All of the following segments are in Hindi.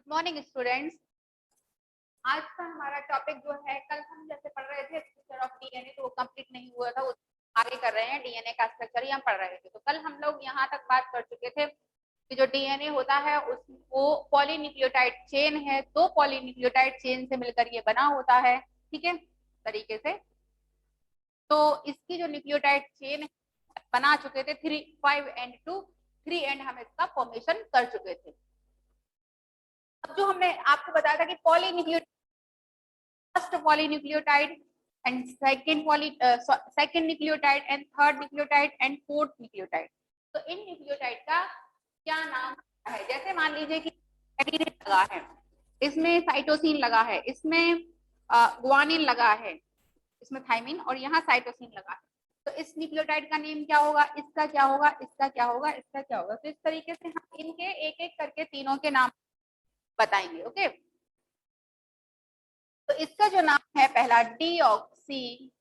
Morning students. आज का हमारा टॉपिक जो है, कल हम जैसे पढ़ रहे थे स्ट्रक्चर ऑफ डीएनए, तो वो कंप्लीट नहीं हुआ था, वो आगे कर रहे हैं। डीएनए का स्ट्रक्चर ही हम पढ़ रहे थे। तो कल हम लोग यहाँ तक बात कर चुके थे कि जो डीएनए होता है वो पॉलीन्यूक्लियोटाइड चेन है। तो पॉलीन्यूक्लियोटाइड चेन से मिलकर ये बना होता है, ठीक है, तरीके से। तो इसकी जो न्यूक्लियोटाइड चेन बना चुके थे 3, 5 एंड 2, 3 एंड हम इसका फॉर्मेशन कर चुके थे। अब जो हमने आपको बताया था कि polynucleotide, first polynucleotide and second nucleotide and third nucleotide and fourth nucleotide. तो इन न्यूक्लियोटाइड का क्या नाम है? जैसे मान लीजिए कि एडेनिन लगा है, इसमें साइटोसिन लगा है, इसमें ग्वानिन लगा है, इसमें थाइमिन, और यहाँ साइटोसिन लगा है। तो इस न्यूक्लियोटाइड का नेम क्या होगा, इसका क्या होगा, इसका क्या होगा, इसका क्या होगा। तो इस तरीके से हम इनके एक एक करके तीनों के नाम बताएंगे। ओके, तो इसका जो नाम है पहला डीऑक्सी,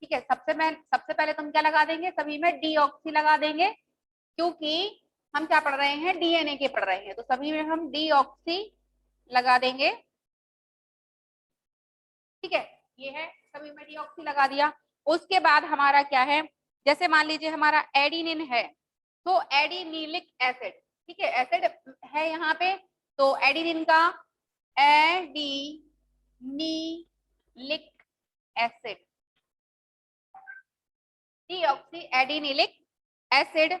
ठीक है। सबसे पहले तुम क्या लगा देंगे, सभी में डीऑक्सी लगा देंगे, क्योंकि हम क्या पढ़ रहे हैं, डीएनए के पढ़ रहे हैं। तो सभी में हम डीऑक्सी लगा देंगे, ठीक है। ये है, सभी में डीऑक्सी लगा दिया। उसके बाद हमारा क्या है, जैसे मान लीजिए हमारा एडिनिन है, तो एडिनिलिक एसिड, ठीक है, एसिड है यहाँ पे। तो एडिनिन का adenylic acid, deoxy adenylic acid.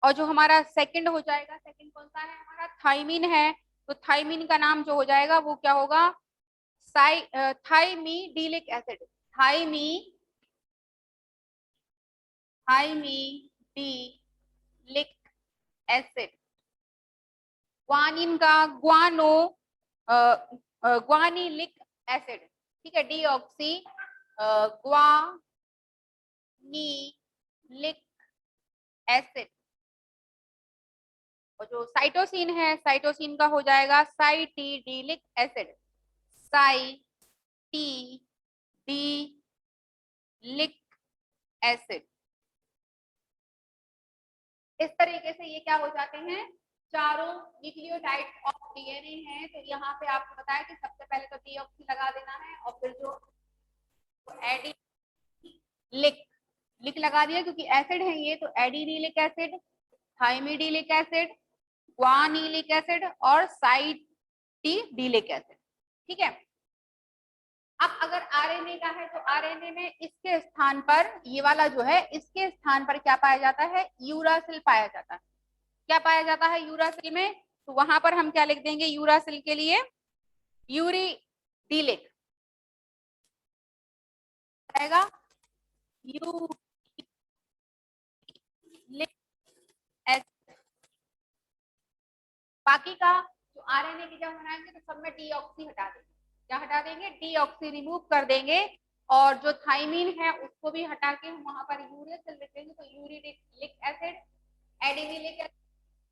और जो हमारा सेकंड हो जाएगा, सेकंड कौन सा है हमारा, थाइमिन है। तो थाइमिन का नाम जो हो जाएगा वो क्या होगा, थाइमीडिलिक एसिड, थाइमीडिलिक एसिड। ग्वानिन का ग्वानिलिक एसिड, ठीक है, डीऑक्सी ग्वानिलिक एसिड। और जो साइटोसिन है, साइटोसिन का हो जाएगा साइटिडिलिक एसिड, साइटिडिलिक एसिड। इस तरीके से ये क्या हो जाते हैं, चारों न्यूक्लियोटाइड्स ऑफ डीएनए हैं। तो यहाँ पे आपको बताया कि सबसे पहले तो डीऑक्सी लगा देना है, और फिर जो एडिलिक लिक लगा दिया, क्योंकि एसिड है ये। तो एडिनिलिक एसिड, थाइमिडिलिक एसिड, ग्वानिलिक एसिड और साइटिडिलिक एसिड, ठीक है। अब अगर आरएनए का है, तो आरएनए में इसके स्थान पर, ये वाला जो है, इसके स्थान पर क्या पाया जाता है, यूरासिल पाया जाता है। क्या पाया जाता है यूरासिल में, तो वहां पर हम क्या लिख देंगे यूरासिल के लिए, यूरिडिलिक आएगा, यूरिलिक एसिड। बाकी का जो आरएनए की जब बनाएंगे तो सब में डीऑक्सी हटा देंगे। क्या हटा देंगे, डीऑक्सी रिमूव कर देंगे। और जो थाइमीन है उसको भी हटा के हम वहां पर यूरियल लिख देंगे। तो यूरिलिक एसिड, एडिनिलिक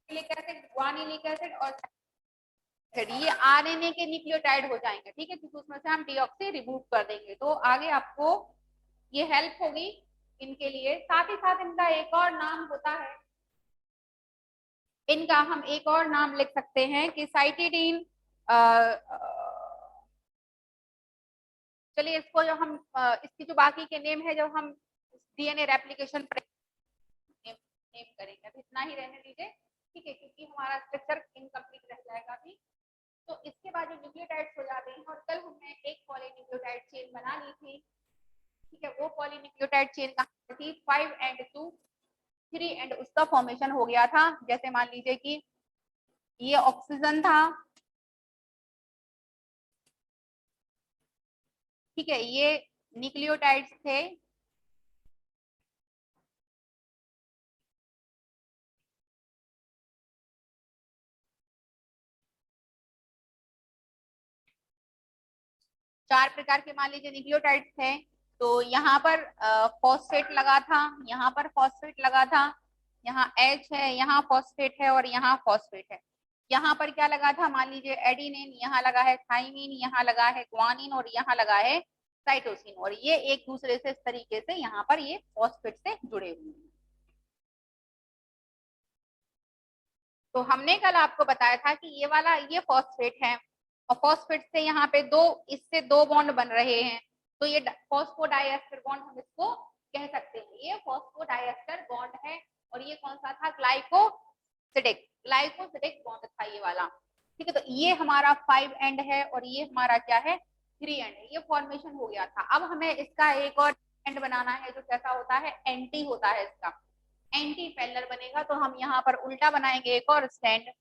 एसिड, ग्वानिलिक एसिड और एसिड, ये आरएनए के न्यूक्लियोटाइड हो जाएंगे, ठीक है, क्योंकि उसमें से हम डीऑक्सी रिमूव कर देंगे। तो आगे आपको ये हेल्प होगी इनके लिए। साथ ही साथ इनका एक और नाम होता है, इनका हम एक और नाम लिख सकते हैं कि साइटिडीन। चलिए इसको जो हम इसकी जो बाकी के नेम है, जब हम डीएनए रेप्लिकेशन नेम करेंगे, अब इतना ही रहने दीजिए, ठीक है, क्योंकि हमारा स्ट्रक्चर इनकम्प्लीट रह जाएगा अभी। तो इसके बाद जो न्यूक्लियोटाइड्स हो जाते हैं, और कल हमने एक पॉलीन्यूक्लियोटाइड चेन बना ली थी, ठीक है, वो पॉलीन्यूक्लियोटाइड चेन कहाँ थी, 5 एंड 2, 3 एंड उसका फॉर्मेशन हो गया था। जैसे मान लीजिए कि ये ऑक्सीजन था, ठीक है, ये न्यूक्लियोटाइड्स थे, चार प्रकार के मान लीजिए न्यूक्लियोटाइड्स थे। तो यहाँ पर फॉस्फेट लगा था, यहाँ पर फॉस्फेट लगा था, यहाँ H है, यहाँ फॉस्फेट है और यहाँ फॉस्फेट है। यहाँ पर क्या लगा था, मान लीजिए एडिनिन, यहाँ लगा है थाइमिन, यहाँ लगा है ग्वानिन और यहाँ लगा है साइटोसिन, और ये एक दूसरे से इस तरीके से यहाँ पर ये फॉस्फेट से जुड़े हुए हैं। तो हमने कल आपको बताया था कि ये वाला ये फॉस्फेट है और फॉस्फेट से यहाँ पे इससे दो बॉन्ड बन रहे हैं, तो ये फॉस्फोडाइएस्टर बॉन्ड हम इसको कह सकते हैं, ये फॉस्फोडाइएस्टर बॉन्ड है। और ये कौन सा था? ग्लाइकोसिडिक, ग्लाइकोसिडिक बॉन्ड था ये वाला। ठीक है, तो ये हमारा 5 एंड है और ये हमारा क्या है? 3 एंड है। ये फॉर्मेशन हो गया था। अब हमें इसका एक और एंड बनाना है जो कैसा होता है? एंटी होता है इसका, एंटी पैरेलल बनेगा। तो हम यहाँ पर उल्टा बनाएंगे एक और स्टैंड।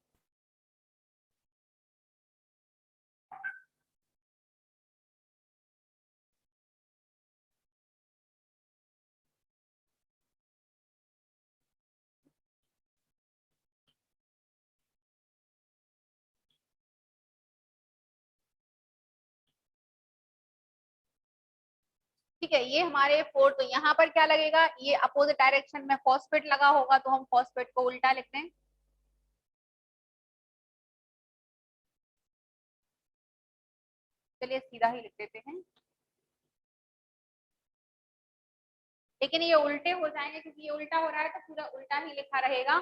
ठीक है, ये हमारे फोर। तो यहाँ पर क्या लगेगा? ये अपोजिट डायरेक्शन में फॉस्फेट लगा होगा, तो हम फॉस्फेट को उल्टा लिखते हैं। चलिए सीधा ही लिख देते हैं, लेकिन ये उल्टे हो जाएंगे क्योंकि ये उल्टा हो रहा है, तो पूरा उल्टा ही लिखा रहेगा।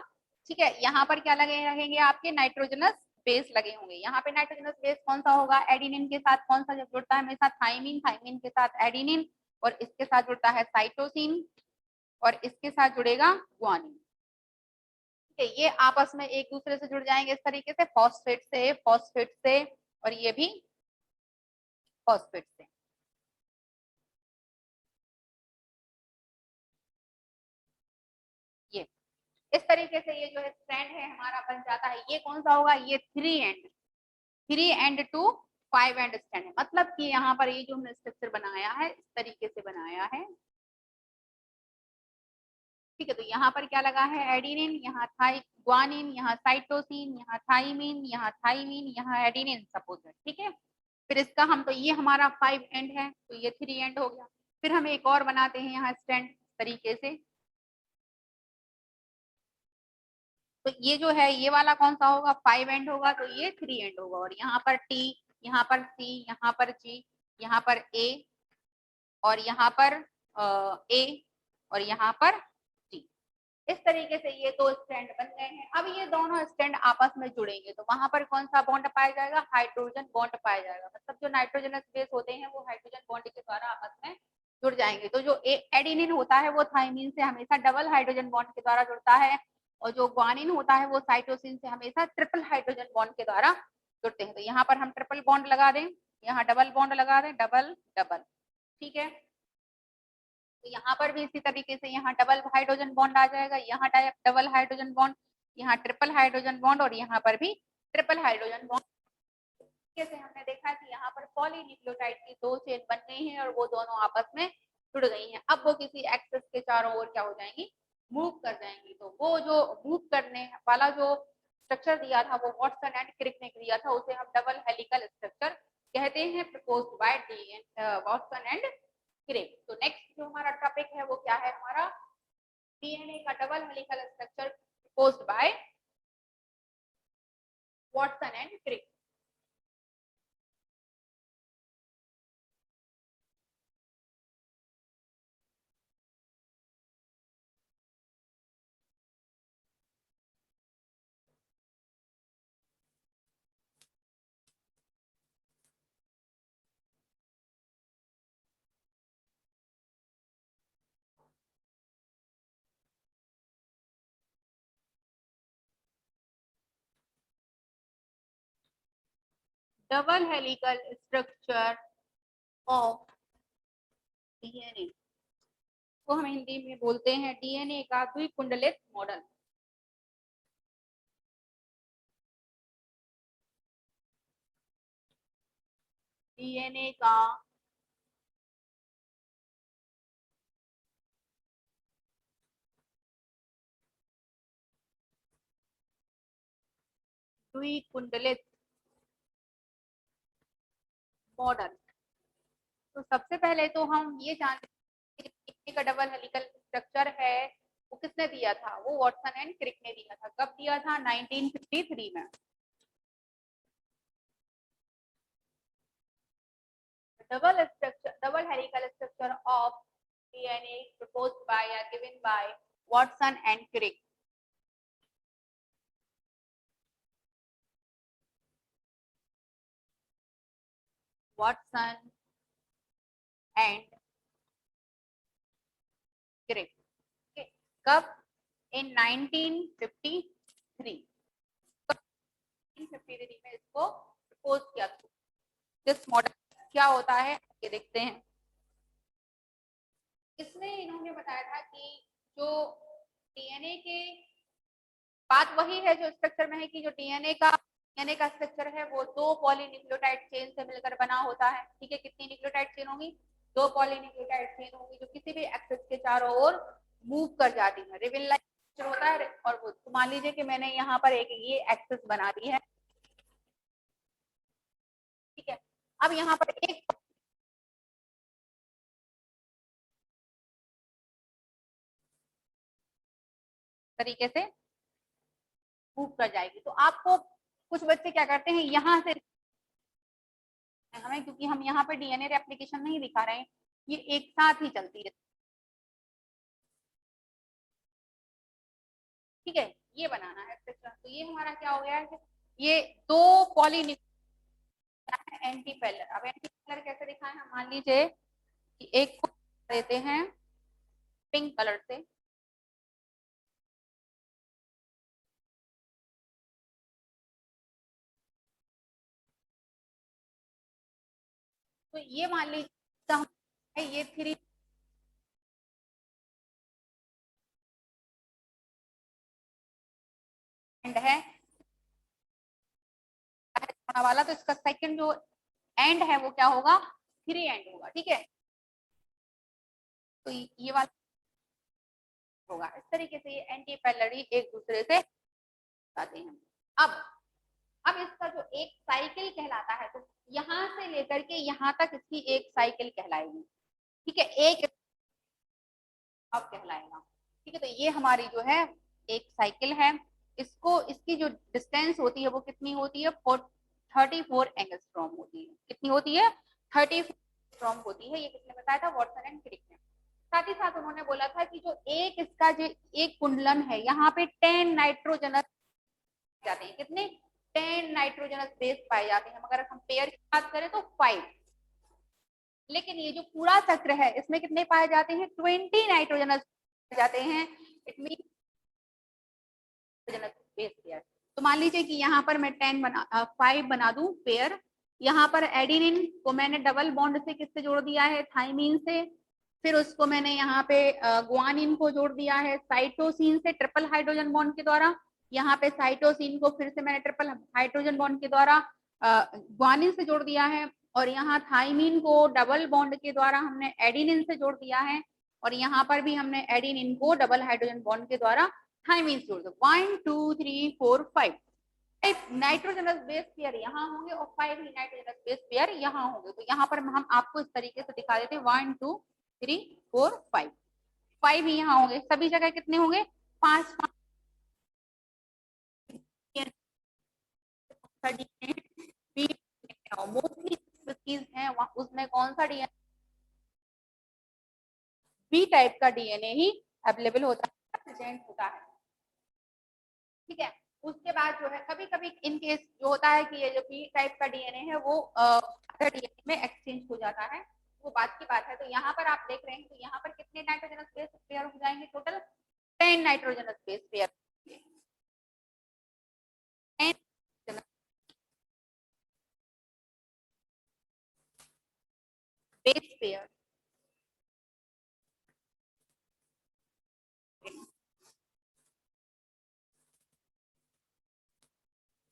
ठीक है, यहाँ पर क्या लगे रहेंगे? आपके नाइट्रोजनस बेस लगे होंगे। यहाँ पे नाइट्रोजनस बेस कौन सा होगा? एडिनिन के साथ कौन सा जब जुड़ता है हमेशा? थाइमिन, थाइमिन के साथ एडिनिन, और इसके साथ जुड़ता है साइटोसिन, और इसके साथ जुड़ेगा ग्वानिन। ठीक है, ये आपस में एक दूसरे से जुड़ जाएंगे इस तरीके से, फॉस्फेट से, फॉस्फेट से, और ये भी फॉस्फेट से। ये इस तरीके से ये जो है स्ट्रैंड है हमारा बन जाता है। ये कौन सा होगा? ये 3 end, 3 end to 5 end strand है। मतलब कि यहाँ पर ये जो हमने स्ट्रक्चर बनाया है इस तरीके से बनाया है। ठीक है, तो यहाँ पर क्या लगा है? एडिनिन, यहाँ थाई ग्वानिन, यहाँ साइटोसिन, यहाँ थाइमिन, यहाँ थाइमिन, यहाँ एडिनिन सपोज है। ठीक है, फिर इसका हम, तो ये हमारा 5 एंड है, तो ये 3 एंड हो गया। फिर हम एक और बनाते हैं यहाँ स्टैंड तरीके से। तो ये जो है ये वाला कौन सा होगा? 5 एंड होगा, तो ये 3 एंड होगा। और यहाँ पर टी, यहाँ पर सी, यहाँ पर जी, यहाँ पर ए, और यहाँ पर ए, और यहाँ पर जी। इस तरीके से ये दो स्टैंड बन गए हैं। अब ये दोनों स्टैंड आपस में जुड़ेंगे, तो वहां पर कौन सा बॉन्ड पाया जाएगा? हाइड्रोजन बॉन्ड पाया जाएगा। मतलब जो नाइट्रोजनस बेस होते हैं वो हाइड्रोजन बॉन्ड के द्वारा आपस में जुड़ जाएंगे। तो जो एडिनिन होता है वो थाइमिन से हमेशा डबल हाइड्रोजन बॉन्ड के द्वारा जुड़ता है, और जो ग्वानिन होता है वो साइटोसिन से हमेशा ट्रिपल हाइड्रोजन बॉन्ड के द्वारा जुड़ते हैं। तो यहाँ पर हम ट्रिपल बॉन्ड लगा दें, यहाँ डबल बॉन्ड लगा दें, डबल डबल। ठीक है, तो यहाँ पर भी इसी तरीके से यहाँ डबल हाइड्रोजन बॉन्ड आ जाएगा, यहाँ डबल हाइड्रोजन बॉन्ड, यहाँ ट्रिपल हाइड्रोजन बॉन्ड, और यहाँ पर भी ट्रिपल हाइड्रोजन बॉन्ड। जैसे हमने देखा कि यहाँ पर पॉलीन्यूक्लियोटाइड की दो चेन बन गई हैं और वो दोनों आपस में जुड़ गई हैं। अब वो किसी एक्सेस के चारों ओर क्या हो जाएंगी? मूव कर जाएंगी। तो वो जो मूव करने वाला जो स्ट्रक्चर दिया था वो वाटसन एंड क्रिक ने दिया था, उसे हम डबल हेलिकल स्ट्रक्चर कहते हैं, proposed by Watson and Crick. तो नेक्स्ट जो हमारा टॉपिक है वो क्या है हमारा? डीएनए का double helical structure proposed by Watson and Crick. Double helical structure of DNA को हम हिंदी में बोलते हैं डीएनए का द्विकुंडलित मॉडल। डीएनए का द्विकुंडलित मॉडल। तो सबसे पहले तो हम ये जानते हैं कि डीएनए का डबल हेलिकल स्ट्रक्चर है वो किसने दिया था? वो वाटसन एंड क्रिक ने दिया था। कब दिया था? 1953 में। Double helical structure of DNA proposed by या given by Watson and Crick. Watson and Crick. कब? इन 1953। 1953 में इसको प्रपोज किया। दिस मॉडल क्या होता है ये देखते हैं। इसमें इन्होंने बताया था कि जो डीएनए के बात वही है जो स्ट्रक्चर में है कि जो डीएनए का स्ट्रक्चर है वो 2 पॉलीन्यूक्लियोटाइड चेन से मिलकर बना होता है। ठीक है, कितनी न्यूक्लियोटाइड चेन होंगी? 2 पॉलीन्यूक्लियोटाइड चेन होंगी जो किसी भी एक्सिस के चारों ओर मूव कर जाती है। रिबन लाइक होता है। और वो तो मान लीजिए कि मैंने यहाँ पर एक ये एक्सिस बना दी है। ठीक है, अब यहाँ पर एक तरीके से मूव कर जाएगी। तो आपको कुछ बच्चे क्या करते हैं, यहाँ से हमें, क्योंकि हम यहाँ पे डीएनए रेप्लिकेशन नहीं दिखा रहे हैं, ये एक साथ ही चलती है। ठीक है, ये बनाना है स्ट्रक्चर। तो ये हमारा क्या हो गया है कि ये 2 पॉलीन्यूक्लियोटाइड एंटी पैरेलल। अब एंटी पैरेलल कैसे दिखाएं हम? मान लीजिए कि एक को देते हैं पिंक कलर से, तो ये मान लीजिए ये 3 एंड है वाला, तो इसका सेकंड जो एंड है वो क्या होगा? 3 एंड होगा। ठीक है, तो ये वाला होगा। इस तरीके से ये एंटी पैरेलल एक दूसरे से आते हैं। अब अब इसका जो एक साइकिल कहलाता है, तो यहाँ से लेकर के यहाँ तक इसकी एक साइकिल कहलाएगी। ठीक है, एक अब कहलाएगा। ठीक है, तो ये हमारी जो है एक साइकिल है। इसको इसकी जो डिस्टेंस होती है वो कितनी होती है? 34 एंगस्ट्रॉम होती है। कितनी होती है? 34 एंगस्ट्रॉम होती है। ये किसने बताया था? वॉटसन एंड क्रिक ने। साथ ही साथ उन्होंने बोला था कि जो एक इसका जो एक कुंडलन है, यहाँ पे 10 नाइट्रोजनस जाते हैं। कितने? 10 नाइट्रोजनस बेस पाए जाते हैं। अगर हम पेयर की बात करें तो 5। लेकिन ये जो पूरा चक्र है इसमें कितने पाए जाते हैं? 20 नाइट्रोजनस जाते हैं। It mean base pair. तो मान लीजिए कि यहाँ पर मैं 5 बना दूं पेयर। यहाँ पर एडिनिन को मैंने डबल बॉन्ड से किससे जोड़ दिया है? थाइमीन से। फिर उसको मैंने यहाँ पे गुआनिन को जोड़ दिया है साइटोसिन से ट्रिपल हाइड्रोजन बॉन्ड के द्वारा। यहाँ पे साइटोसिन को फिर से मैंने ट्रिपल हाइड्रोजन बॉन्ड के द्वारा गुआनिन से जोड़ दिया है। और यहाँ थाइमीन को डबल बॉन्ड के द्वारा हमने एडिनिन से जोड़ दिया है। और यहाँ पर भी हमने एडिनिन को डबल हाइड्रोजन बॉन्ड के द्वारा थाइमीन से जोड़ दो। 1 2 3 4 5 नाइट्रोजनस बेस पेयर यहाँ होंगे और 5 ही नाइट्रोजनस बेस पेयर यहाँ होंगे। तो यहाँ पर हम आपको इस तरीके से दिखा देते हैं 1 2 3 4 5 5 ही यहाँ होंगे। सभी जगह कितने होंगे? 5 मोस्टली चीज है उसमें कौन सा डीएनए? बी टाइप का डीएनए ही अवेलेबल होता है, प्रेजेंट होता है। ठीक है, उसके बाद जो है कभी कभी इन केस जो होता है कि ये जो बी टाइप का डीएनए है वो अदर डीएनए में एक्सचेंज हो जाता है, वो बात की बात है। तो यहाँ पर आप देख रहे हैं तो यहाँ पर कितने नाइट्रोजनस बेस पेयर हो जाएंगे? Total 10 nitrogenous base pair. 10 base pair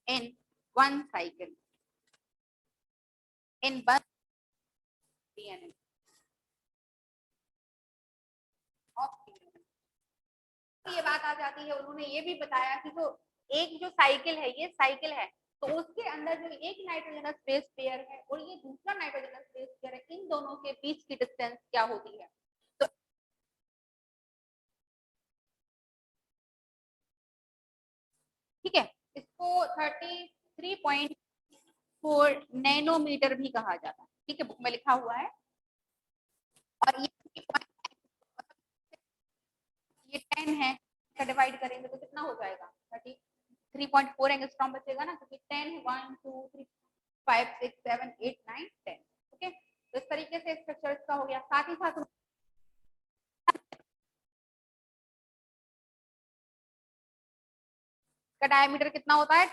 in one cycle in one DNA of DNA। तो ये बात आ जाती है, उन्होंने ये भी बताया कि जो एक जो साइकिल है ये साइकिल है, तो उसके अंदर जो एक नाइट्रोजनस बेस पेयर है और ये दूसरा नाइट्रोजनस बेस पेयर है, इन दोनों के बीच की डिस्टेंस क्या होती है? तो ठीक है, इसको 33.4 नैनोमीटर भी कहा जाता है। ठीक है, बुक में लिखा हुआ है। और ये 10 है, इसका डिवाइड करेंगे तो कितना हो जाएगा? 33.4 एंगस्ट्रॉम बचेगा ना, क्योंकि 10 1 2 3 5 6 7 8 9 10। तो इस तरीके से स्ट्रक्चर इसका हो गया। साथ ही साथ का डायमीटर कितना होता है,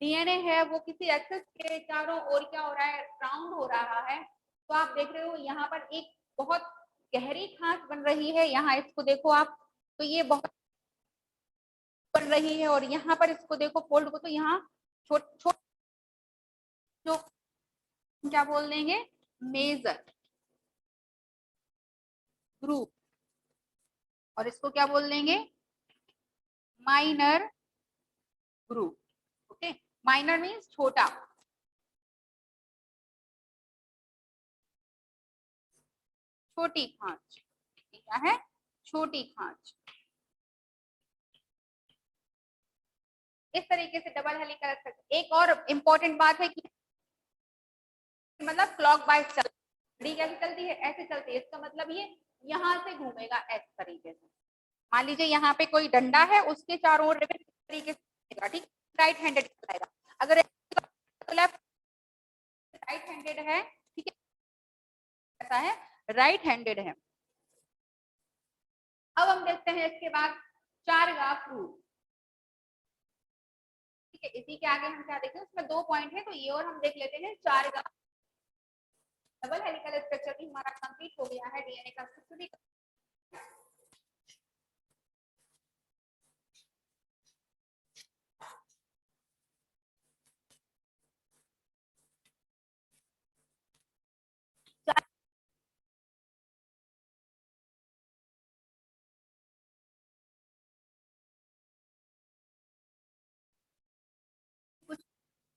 डीएनए है वो किसी एक्सिस के चारों ओर क्या हो रहा है, राउंड हो रहा है। तो आप देख रहे हो यहाँ पर एक बहुत गहरी खांच बन रही है, यहाँ इसको देखो आप, तो ये बहुत बन रही है, और यहाँ पर इसको देखो फोल्ड को, तो यहाँ छोट छोट जो क्या बोल देंगे, मेजर ग्रुप, और इसको क्या बोल देंगे, minor group. Okay, minor means छोटा, छोटी खांच, क्या है, छोटी खांच। इस तरीके से डबल हेलिकल स्ट्रक्चर। एक और इम्पोर्टेंट बात है कि मतलब क्लॉक वाइज घड़ी कैसे चलती है, ऐसे चलती है, इसका मतलब ये यहाँ से घूमेगा इस तरीके से। मान लीजिए यहाँ पे कोई डंडा है, उसके चारों ओर रिबन इस तरीके से, ठीक, राइट हैंडेड चलाएगा। अगर लेफ्ट राइट हैंडेड है, ठीक है, ऐसा है, राइट हैंडेड है। अब हम देखते हैं इसके बाद चार ग्राफ रूल, ठीक है। इसी के आगे हम क्या देखें, उसमें 2 पॉइंट है, तो ये और हम देख लेते हैं चार ग्राफ। डबल हेलिकल स्ट्रक्चर भी हमारा कंप्लीट हो गया है, डीएनए का स्ट्रक्चर भी।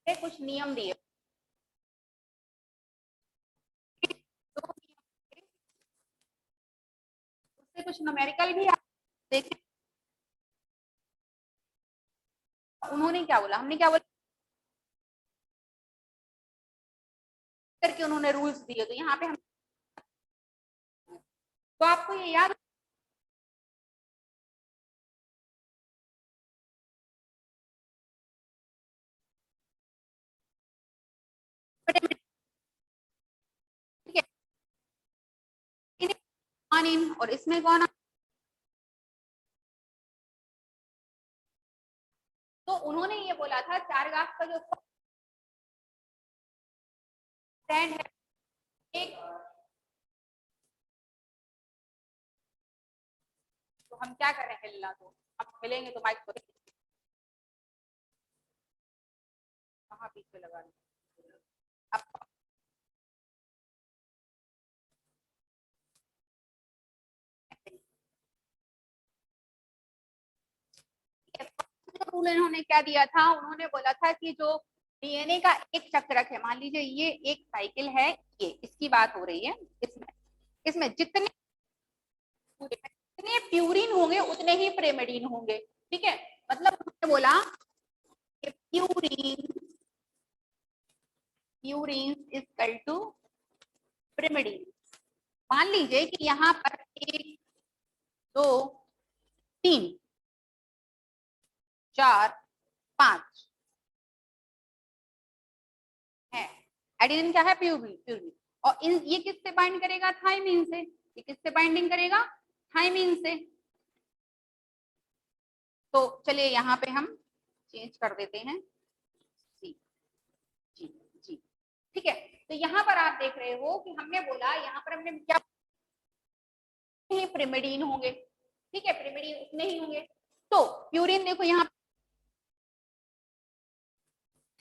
कुछ नियम दिए, तो उससे कुछ न्यूमेरिकल भी आप देखें। उन्होंने क्या बोला, हमने क्या बोला करके उन्होंने रूल्स दिए, तो यहाँ पे हम, तो आपको ये याद, ठीक है, कौन इन और इसमें कौन, तो उन्होंने ये बोला था चार ग्राफ का जो स्टैंड है, एक, तो हम क्या करें, हिलना, तो आप मिलेंगे तो माइक को कहाँ पीछे लगा लें। अब रूल इन्होंने क्या दिया था, उन्होंने बोला था कि जो डीएनए का एक चक्र है, मान लीजिए ये एक साइकिल है, ये इसकी बात हो रही है, इसमें इसमें जितने जितने प्यूरिन होंगे उतने ही प्रिमिडीन होंगे, ठीक है। मतलब उन्होंने बोला कि purine purine is equal to pyrimidine. मान लीजिए कि यहाँ पर 1 2 3 4 5 है, एडेनिन क्या है, प्यूरिन, प्यूरिन, और इन ये किससे बाइंड करेगा, थाइमिन से, ये किससे बाइंडिंग करेगा, थाइमिन से। तो चलिए यहाँ पे हम चेंज कर देते हैं, जी जी जी, ठीक है। तो यहाँ पर आप देख रहे हो कि हमने बोला, यहाँ पर हमने क्या, ही प्रिमिडीन होंगे, ठीक है, प्रिमिडीन उतने ही होंगे। तो प्यूरिन देखो यहाँ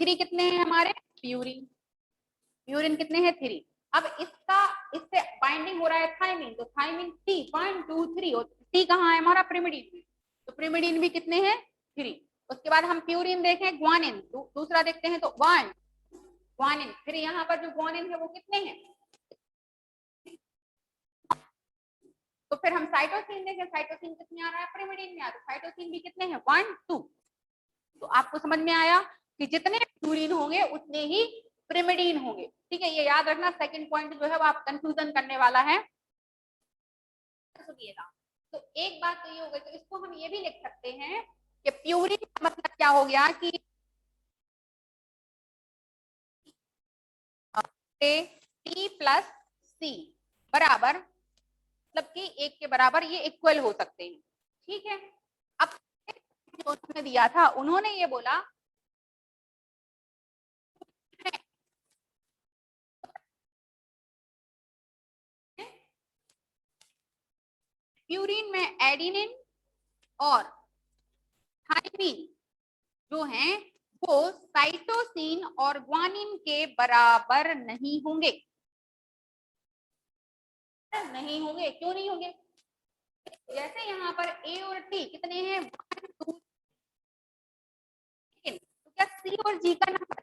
3 कितने हैं हमारे, प्यूरिन, प्यूरिन कितने हैं, 3। अब इसका, इससे बाइंडिंग हो रहा है थाइमिन, तो थाइमिन 3 1 2 3, और 3 कहाँ है हमारा, प्रिमिडीन में, तो प्रिमिडीन भी कितने हैं, 3। उसके बाद हम प्यूरिन देखें, ग्वानिन दूसरा देखते हैं, तो 1 ग्वानिन, फिर यहाँ पर जो ग्वानिन है वो कितने हैं, तो फिर हम साइटोसिन देखें, साइटोसिन कितने आ रहा है, प्रिमिडीन में आ रहा है, साइटोसिन भी कितने हैं, 1 2। तो आपको समझ में आया कि जितने प्यूरिन होंगे उतने ही प्रिमिडीन होंगे, ठीक है। ये याद रखना, सेकंड पॉइंट जो है वो आप कंफ्यूजन करने वाला है, सुनिएगा। तो एक बात तो ये हो गई, तो इसको हम ये भी लिख सकते हैं कि प्यूरिन का मतलब क्या हो गया कि टी प्लस सी बराबर, मतलब कि 1 के बराबर ये इक्वल हो सकते हैं। ठीक है, अब जो उन्होंने दिया था, उन्होंने ये बोला प्यूरिन में एडिनिन और थाइमिन जो हैं वो साइटोसिन और ग्वानिन के बराबर नहीं होंगे। नहीं होंगे, क्यों नहीं होंगे? जैसे यहाँ पर ए और टी कितने हैं, 1 2, तो क्या सी और जी का नंबर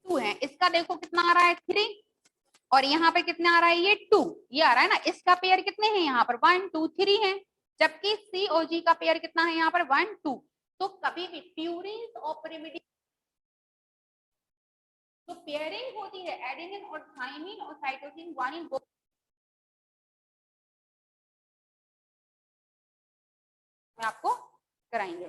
2 है, इसका देखो कितना आ रहा है 3, और यहाँ पे कितना आ रहा है ये 2, ये आ रहा है ना, इसका पेयर कितने हैं यहाँ पर 1 2 3 है, जबकि सी और जी का पेयर कितना है यहाँ पर 1 2। तो कभी भी प्यूरिन और पिरिमिडिन जो पेयरिंग होती है एडेनिन और थाइमिन और साइटोसिन ग्वानिन वो आपको कराएंगे।